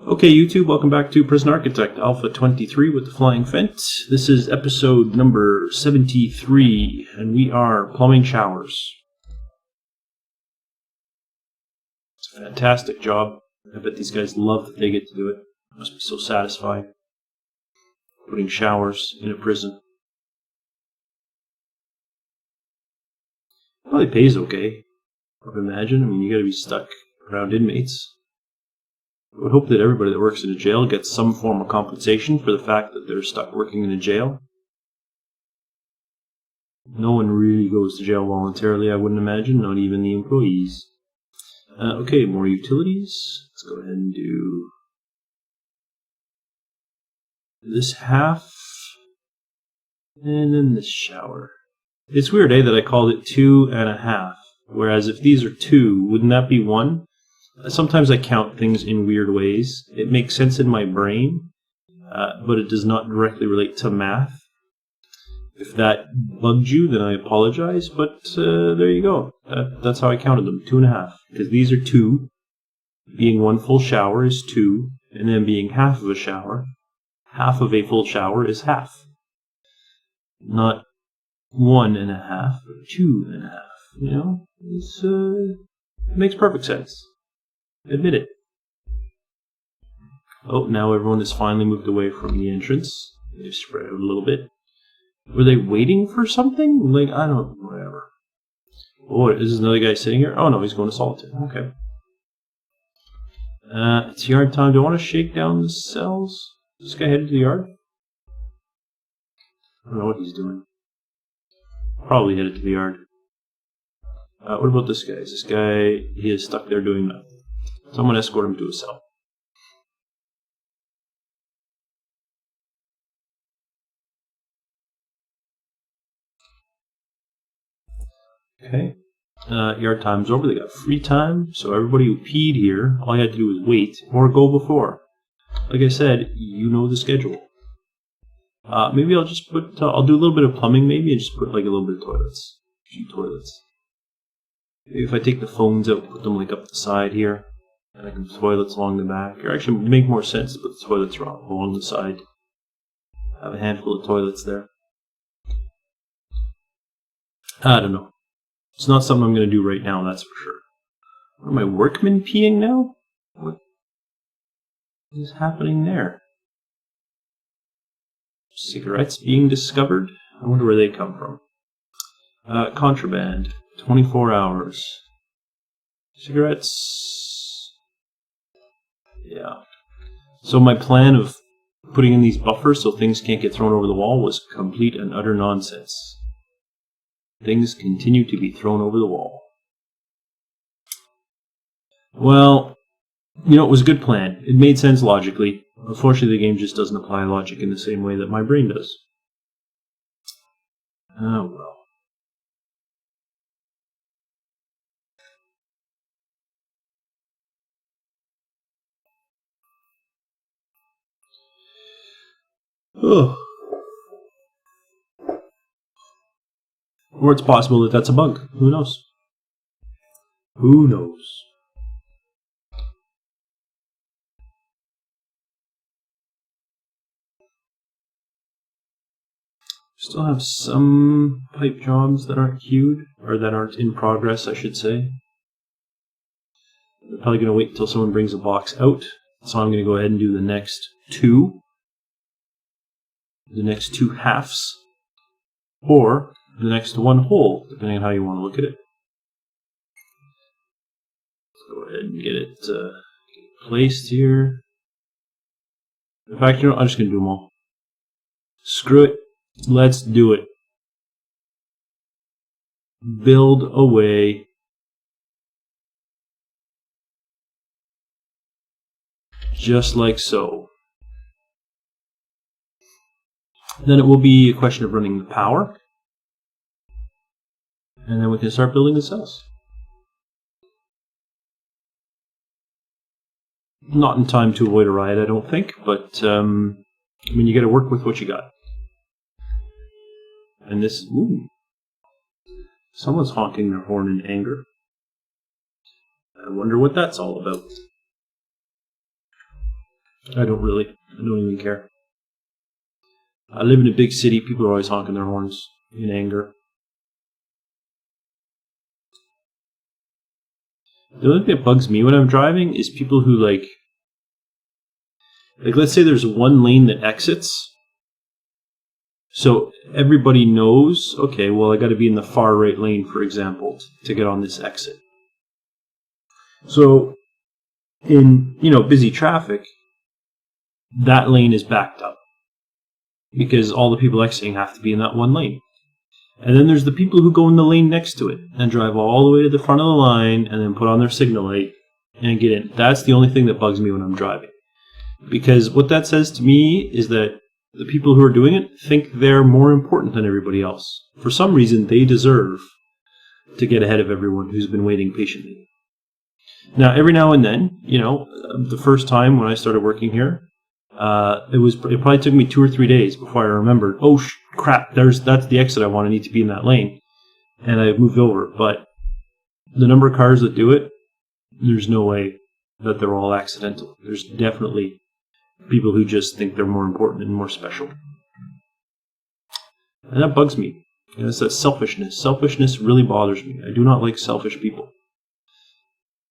Okay, YouTube, welcome back to Prison Architect Alpha 23 with the Flying Phent. This is episode number 73, and we are plumbing showers. It's a fantastic job. I bet these guys love that they get to do it. It must be so satisfying. Putting showers in a prison. Probably pays okay, I would imagine. I mean, you gotta be stuck around inmates. I would hope that everybody that works in a jail gets some form of compensation for the fact that they're stuck working in a jail. No one really goes to jail voluntarily, I wouldn't imagine, not even the employees. Okay, more utilities. Let's go ahead and do this half, and then this shower. It's weird, that I called it 2.5, whereas if these are 2, wouldn't that be 1? Sometimes I count things in weird ways. It makes sense in my brain, but it does not directly relate to math. If that bugged you, then I apologize, but there you go. That's how I counted them, 2.5. Because these are 2, being 1 full shower is 2, and then being half of a shower, half of a full shower is half. Not 1.5, but 2.5, you know? It makes perfect sense. Admit it. Oh, now everyone has finally moved away from the entrance. They've spread out a little bit. Were they waiting for something? Like, I don't know, whatever. Oh, is another guy sitting here? Oh no, he's going to solitude. Okay. It's yard time. Do I want to shake down the cells? Is this guy headed to the yard? I don't know what he's doing. Probably headed to the yard. What about this guy? Is this guy, he is stuck there doing nothing. So I'm going to escort him to a cell. Okay. Yard time's over. They got free time. So everybody who peed here, all you had to do was wait or go before. Like I said, you know the schedule. Maybe I'll just put, I'll do a little bit of plumbing maybe and just put like a little bit of toilets. A few toilets. Maybe if I take the phones out, put them like up the side here. And I can put toilets along the back. Or actually, it would make more sense to put the toilets along the side. Have a handful of toilets there. I don't know. It's not something I'm going to do right now, that's for sure. Are my workmen peeing now? What is happening there? Cigarettes being discovered? I wonder where they come from. Contraband. 24 hours. Cigarettes. Yeah. So my plan of putting in these buffers so things can't get thrown over the wall was complete and utter nonsense. Things continue to be thrown over the wall. Well, you know, it was a good plan. It made sense logically. Unfortunately, the game just doesn't apply logic in the same way that my brain does. Oh well. Oh. Or it's possible that that's a bug. Who knows? Who knows? Still have some pipe jobs that aren't queued, or that aren't in progress, I should say. I'm probably going to wait until someone brings a box out, so I'm going to go ahead and do the next 2. The next 2 halves, or the next 1 whole, depending on how you want to look at it. Let's go ahead and get it placed here. In fact, you know, I'm just going to do them all. Screw it. Let's do it. Build away. Just like so. Then it will be a question of running the power. And then we can start building the cells. Not in time to avoid a riot, I don't think, but I mean, you got to work with what you got. And this, ooh, someone's honking their horn in anger. I wonder what that's all about. I don't really. I don't even care. I live in a big city. People are always honking their horns in anger. The only thing that bugs me when I'm driving is people who like let's say there's one lane that exits. So everybody knows, okay, well, I got to be in the far right lane, for example, to get on this exit. So in, busy traffic, that lane is backed up because all the people exiting have to be in that one lane. And then there's the people who go in the lane next to it and drive all the way to the front of the line and then put on their signal light and get in. That's the only thing that bugs me when I'm driving. Because what that says to me is that the people who are doing it think they're more important than everybody else. For some reason, they deserve to get ahead of everyone who's been waiting patiently. Now, every now and then, the first time when I started working here, it probably took me 2 or 3 days before I remembered, oh crap, that's the exit I want. I need to be in that lane. And I moved over. But the number of cars that do it, there's no way that they're all accidental. There's definitely people who just think they're more important and more special. And that bugs me. It's that selfishness. Selfishness really bothers me. I do not like selfish people.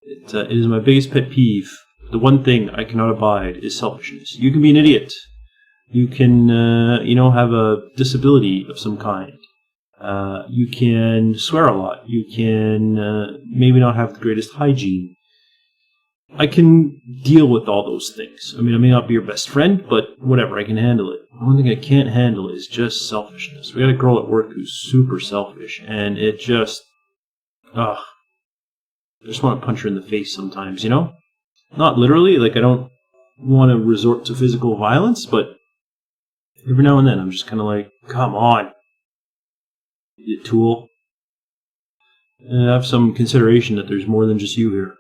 It is my biggest pet peeve. The one thing I cannot abide is selfishness. You can be an idiot. You can, have a disability of some kind. You can swear a lot. You can maybe not have the greatest hygiene. I can deal with all those things. I mean, I may not be your best friend, but whatever, I can handle it. The one thing I can't handle is just selfishness. We got a girl at work who's super selfish, and it just, I just want to punch her in the face sometimes, Not literally, I don't want to resort to physical violence, but every now and then I'm just kind of like, come on, you tool. And have some consideration that there's more than just you here.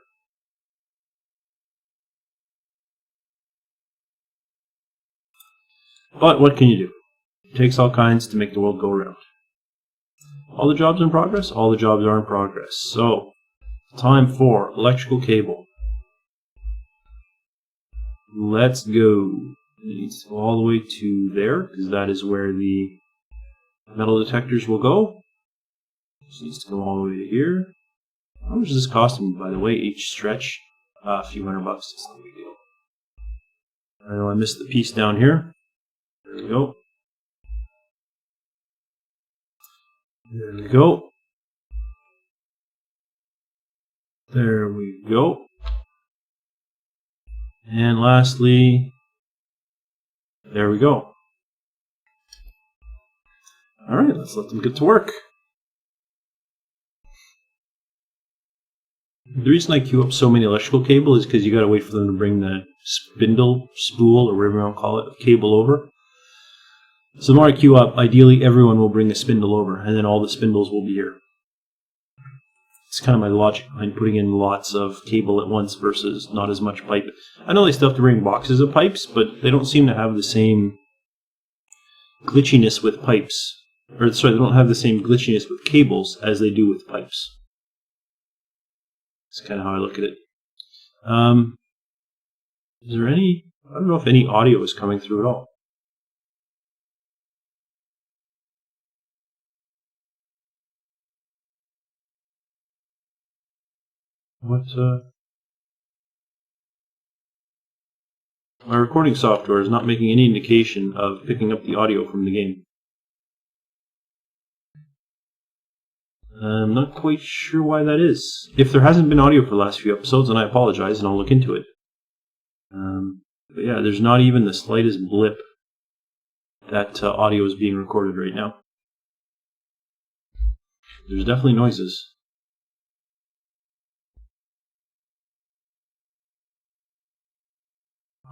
But what can you do? It takes all kinds to make the world go round. All the jobs in progress? All the jobs are in progress. So, time for electrical cable. Let's go. It needs to go all the way to there, because that is where the metal detectors will go. This needs to go all the way to here. How much does this cost me, by the way, each stretch? A few $100. It's no big deal. I know I missed the piece down here. There we go. There we go. There we go. And lastly, there we go. Alright, let's let them get to work. The reason I queue up so many electrical cable is because you gotta wait for them to bring the spindle, spool, or whatever you want to call it, of cable over. So the more I queue up, ideally everyone will bring the spindle over, and then all the spindles will be here. It's kind of my logic behind putting in lots of cable at once versus not as much pipe. I know they still have to bring boxes of pipes, but they don't seem to have the same glitchiness with pipes. Or sorry, they don't have the same glitchiness with cables as they do with pipes. That's kind of how I look at it. Is there any... I don't know if any audio is coming through at all. What, My recording software is not making any indication of picking up the audio from the game. I'm not quite sure why that is. If there hasn't been audio for the last few episodes, then I apologize and I'll look into it. But yeah, there's not even the slightest blip that audio is being recorded right now. There's definitely noises.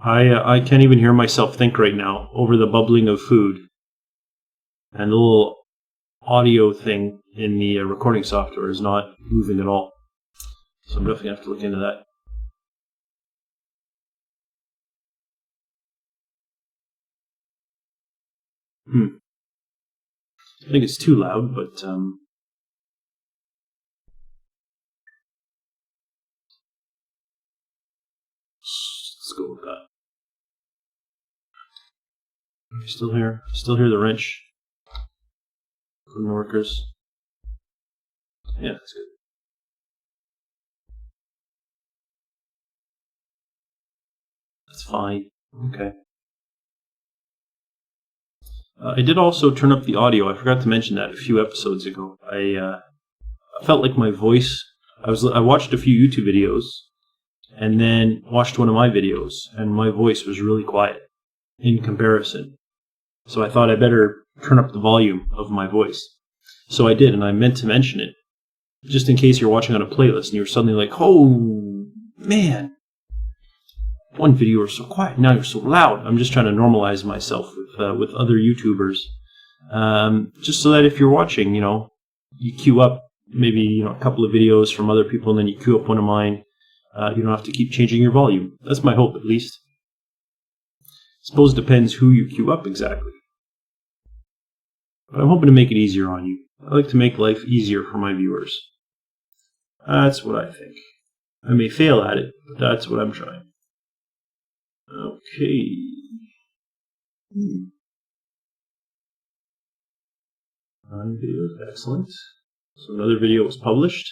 I can't even hear myself think right now over the bubbling of food. And the little audio thing in the recording software is not moving at all. So I'm definitely going to have to look into that. I think it's too loud, but let's go with that. Still here. Still hear the wrench. Good workers. Yeah, that's good. That's fine. Okay. I did also turn up the audio. I forgot to mention that a few episodes ago. I felt like my voice. I watched a few YouTube videos, and then watched one of my videos, and my voice was really quiet in comparison. So I thought I better turn up the volume of my voice. So I did, and I meant to mention it, just in case you're watching on a playlist and you're suddenly like, oh, man, one video was so quiet, now you're so loud. I'm just trying to normalize myself with other YouTubers, just so that if you're watching, you queue up maybe a couple of videos from other people, and then you queue up one of mine. You don't have to keep changing your volume. That's my hope, at least. Suppose it depends who you queue up exactly. But I'm hoping to make it easier on you. I like to make life easier for my viewers. That's what I think. I may fail at it, but that's what I'm trying. Okay. 9 videos, excellent. So another video was published.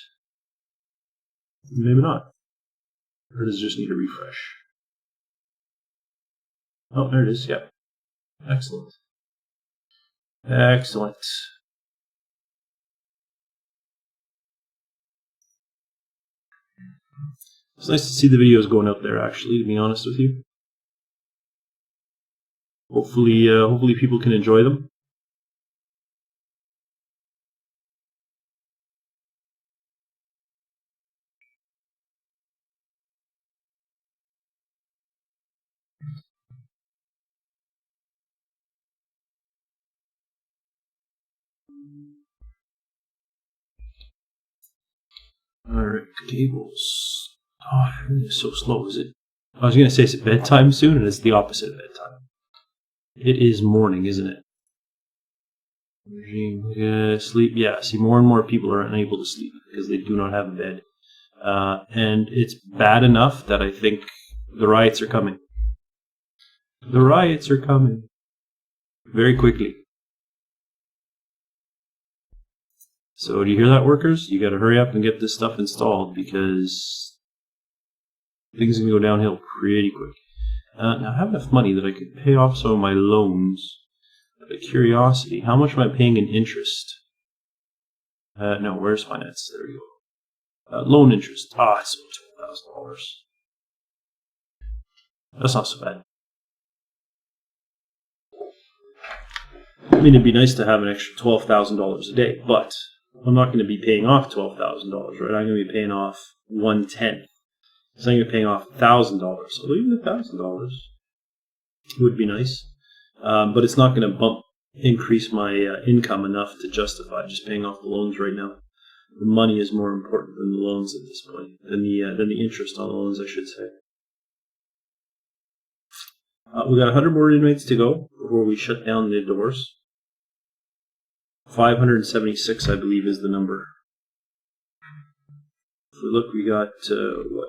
Maybe not. Or does it just need a refresh? Oh, there it is, yeah. Excellent. Excellent. It's nice to see the videos going out there, actually, to be honest with you. Hopefully people can enjoy them. Alright, tables. Oh, it's so slow, is it? I was going to say it's bedtime soon, and it's the opposite of bedtime. It is morning, isn't it? Sleep. Yeah, see, more and more people are unable to sleep because they do not have a bed. And it's bad enough that I think the riots are coming. The riots are coming. Very quickly. So do you hear that, workers? You got to hurry up and get this stuff installed because things are going to go downhill pretty quick. Now I have enough money that I could pay off some of my loans. Out of curiosity, how much am I paying in interest? No, where's finance? There we go. Loan interest. It's $12,000. That's not so bad. I mean, it'd be nice to have an extra $12,000 a day, but I'm not going to be paying off $12,000, right? I'm going to be paying off 1/10. So I'm going to be paying off $1,000. So even $1,000 would be nice, but it's not going to increase my income enough to justify just paying off the loans right now. The money is more important than the loans at this point, than the interest on the loans, I should say. We got 100 more inmates to go before we shut down the doors. 576, I believe, is the number. If we look, we got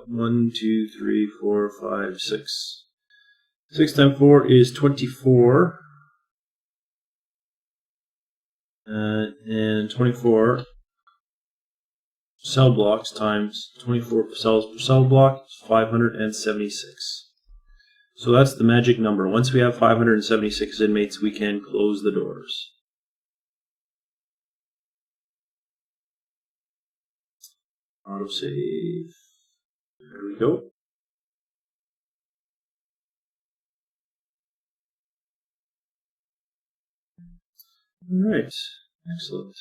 1, 2, 3, 4, 5, 6. 6 times 4 is 24. And 24 cell blocks times 24 cells per cell block is 576. So that's the magic number. Once we have 576 inmates, we can close the doors. Autosave. There we go. Alright, excellent.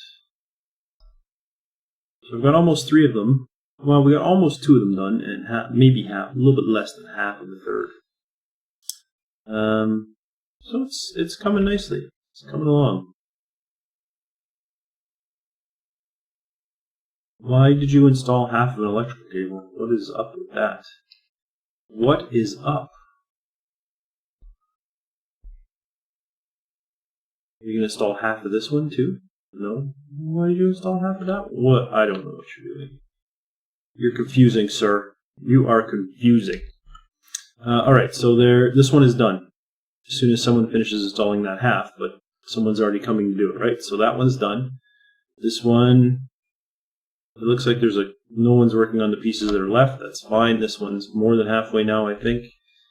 So we've got almost 3 of them. Well, we got almost 2 of them done, and maybe half, a little bit less than half of the third. So it's coming nicely. It's coming along. Why did you install half of an electrical cable? What is up with that? What is up? Are you going to install half of this one too? No? Why did you install half of that? What? I don't know what you're doing. You're confusing, sir. You are confusing. Alright, so this one is done. as soon as someone finishes installing that half, but someone's already coming to do it, right? So that one's done. This one, it looks like no one's working on the pieces that are left. That's fine. This one's more than halfway now, I think.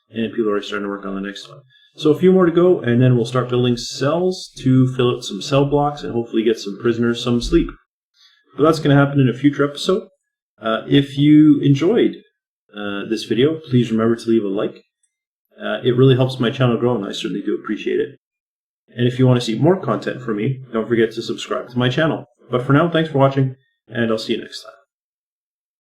And people are already starting to work on the next one. So a few more to go, and then we'll start building cells to fill out some cell blocks and hopefully get some prisoners some sleep. But that's going to happen in a future episode. If you enjoyed this video, please remember to leave a like. It really helps my channel grow, and I certainly do appreciate it. And if you want to see more content from me, don't forget to subscribe to my channel. But for now, thanks for watching, and I'll see you next time.